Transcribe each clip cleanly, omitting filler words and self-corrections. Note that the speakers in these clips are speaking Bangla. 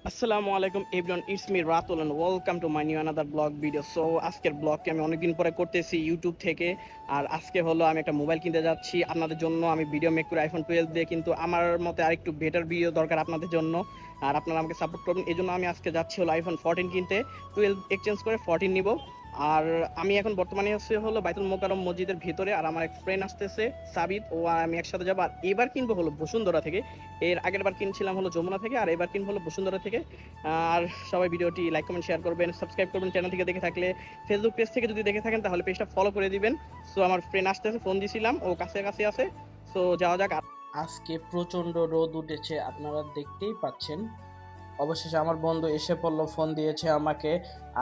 আসসালামু আলাইকুম everyone, it's me Ratul and welcome to my new another blog video. So আজকের ব্লগটি আমি অনেকদিন পরে করতেছি ইউটিউব থেকে। আর আজকে হলো আমি একটা মোবাইল কিনতে যাচ্ছি আপনাদের জন্য। আমি ভিডিও মেক করে আইফোন 12 দিয়ে, কিন্তু আমার মতে আরেকটু বেটার ভিডিও দরকার আপনাদের জন্য। আর আপনারা আমাকে সাপোর্ট করবেন, এই জন্য আমি আজকে যাচ্ছি হলো আইফোন 14 কিনতে। 12 এক্সচেঞ্জ করে 14 নিব। আর আমি এখন বর্তমানে আছি হলো বাইতুল মোকাররম মসজিদের ভিতরে। আর আমার এক ফ্রেন্ড আসতেছে সাবিত, ও আর আমি একসাথে যাবো। আর এবার কিনবো হলো বসুন্ধরা থেকে। এর আগের বার কিনছিলাম হলো যমুনা থেকে, আর এবার কিনবো হলো বসুন্ধরা থেকে। আর সবাই ভিডিওটি লাইক কমেন্ট শেয়ার করবেন, সাবস্ক্রাইব করবেন চ্যানেল থেকে দেখে থাকলে। ফেসবুক পেজ থেকে যদি দেখে থাকেন তাহলে পেজটা ফলো করে দিবেন। সো আমার ফ্রেন্ড আসতেছে, ফোন দিছিলাম, ও কাছে কাছে আছে। সো যাওয়া যাক। আজকে প্রচন্ড রোদ উঠেছে, আপনারা দেখতেই পাচ্ছেন। অবশেষে আমার বন্ধু এসে পড়লো, ফোন দিয়েছে আমাকে।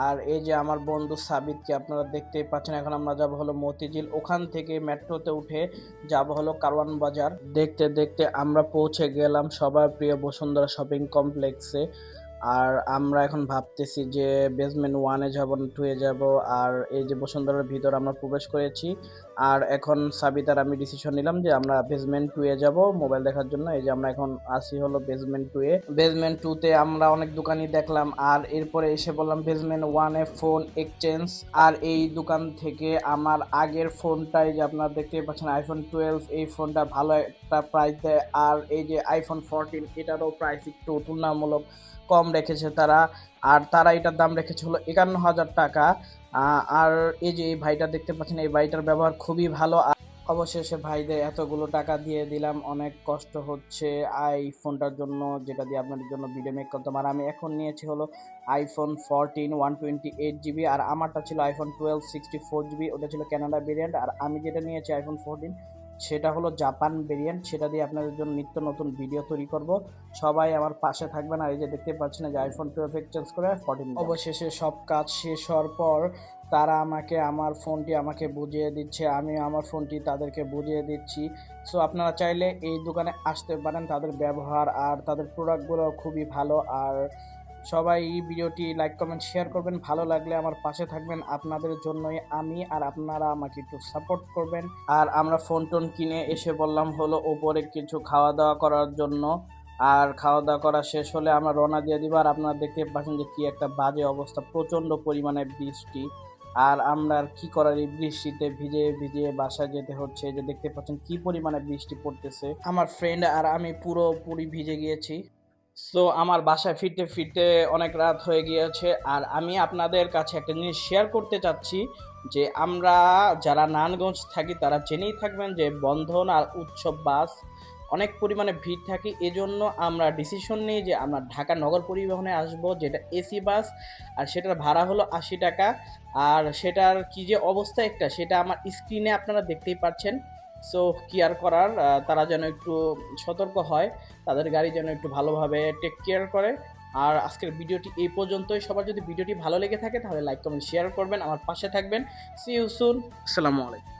আর এই যে আমার বন্ধু সাবিতকে আপনারা দেখতেই পাচ্ছেন। এখন আমরা যাব হলো মতিঝিল, ওখান থেকে মেট্রোতে উঠে যাব হলো কারওয়ান বাজার। দেখতে দেখতে আমরা পৌঁছে গেলাম সবার প্রিয় বসুন্ধরা শপিং কমপ্লেক্সে। আর আমরা এখন ভাবতেছি যে বেসমেন্ট 1-এ যাব না 2-এ যাব। আর এই যে বসুন্ধরার ভিতর আমরা প্রবেশ করেছি। আর এখন সাবিত আর আমি ডিসিশন নিলাম যে আমরা বেসমেন্ট 2-এ যাব মোবাইল দেখার জন্য। এই যে আমরা এখন আসি হলো বেসমেন্ট 2-এ। বেসমেন্ট 2-তে আমরা অনেক দোকানই দেখলাম, আর এরপরে এসে বললাম বেসমেন্ট 1-এ ফোন এক্সচেঞ্জ। আর এই দোকান থেকে আমার আগের ফোনটাই যে আপনারা দেখতে পাচ্ছেন আইফোন 12, এই ফোনটা ভালো একটা প্রাইস দেয়। আর এই যে আইফোন 14, এটারও প্রাইস একটু তুলনামূলক কম রেখেছে তারা। আর তারা এটার দাম রেখেছে হলো 51,000 টাকা। আর এই যে এই ভাইটা দেখতে পাচ্ছেন, এই ভাইটার ব্যবহার খুবই ভালো। অবশেষে ভাইদের এতগুলো টাকা দিয়ে দিলাম, অনেক কষ্ট হচ্ছে আইফোনটার জন্য, যেটা দিয়ে আপনাদের জন্য ভিডিও মেক করতাম। আর আমি এখন নিয়েছি হলো আইফোন 14 128 GB। আর আমারটা ছিল আইফোন 12 64 GB, ওটা ছিল কানাডা ভেরিয়েন্ট। আর আমি যেটা নিয়েছি আইফোন 14, সেটা হলো জাপান ভেরিয়েন্ট। সেটা দিয়ে আপনাদের জন্য নিত্য নতুন ভিডিও তৈরি করব। সবাই আমার পাশে থাকবেন। আর এই যে দেখতে পাচ্ছেন যে আইফোন 12 এক্সচেঞ্জ করে 14। অবশেষে সব কাজ শেষ হওয়ার পর তারা আমাকে আমার ফোনটি আমাকে বুঝিয়ে দিচ্ছে, আমি আমার ফোনটি তাদেরকে বুঝিয়ে দিচ্ছি। সো আপনারা চাইলে এই দোকানে আসতে পারেন, তাদের ব্যবহার আর তাদের প্রোডাক্টগুলো খুবই ভালো। আর সবাই ভিডিওটি লাইক কমেন্ট শেয়ার করবেন, ভালো লাগলে আমার পাশে থাকবেন, আপনাদের জন্যই আমি। আর আপনারা আমাকে একটু সাপোর্ট করবেন। আর আমরা ফোন টোন কিনে এসে বললাম হলো ওপরে কিছু খাওয়া দাওয়া করার জন্য। আর খাওয়া দাওয়া করা শেষ হলে আমরা রওনা দিয়ে দিব। আর আপনারা দেখতে পাচ্ছেন যে কি একটা বাজে অবস্থা, প্রচন্ড পরিমাণে বৃষ্টি। আর আমরা আর কি করার, এই বৃষ্টিতে ভিজে ভিজে বাসায় যেতে হচ্ছে। যে দেখতে পাচ্ছেন কি পরিমাণে বৃষ্টি পড়তেছে, আমার ফ্রেন্ড আর আমি পুরোপুরি ভিজে গিয়েছি। সো আমার বাসায় ফিরতে ফিরতে অনেক রাত হয়ে গিয়েছে। আর আমি আপনাদের কাছে একটা জিনিস শেয়ার করতে চাচ্ছি, যে আমরা যারা নারায়ণগঞ্জ থাকি তারা জেনেই থাকবেন যে বন্ধন আর উৎসব বাস অনেক পরিমাণে ভিড় থাকে। এজন্য আমরা ডিসিশন নিই যে আমরা ঢাকা নগর পরিবহনে আসব, যেটা এসি বাস। আর সেটার ভাড়া হলো 80 টাকা। আর সেটার কি যে অবস্থা একটা, সেটা আমার স্ক্রিনে আপনারা দেখতেই পাচ্ছেন। সো কি আর করার, তারা যেন একটু সতর্ক হয়, তাদের গাড়ি যেন একটু ভালোভাবে টেক কেয়ার করে। আর আজকের ভিডিওটি এই পর্যন্তই। সবার যদি ভিডিওটি ভালো লেগে থাকে তাহলে লাইক কমেন্ট শেয়ার করবেন, আমার পাশে থাকবেন। See you soon. আসসালামু আলাইকুম।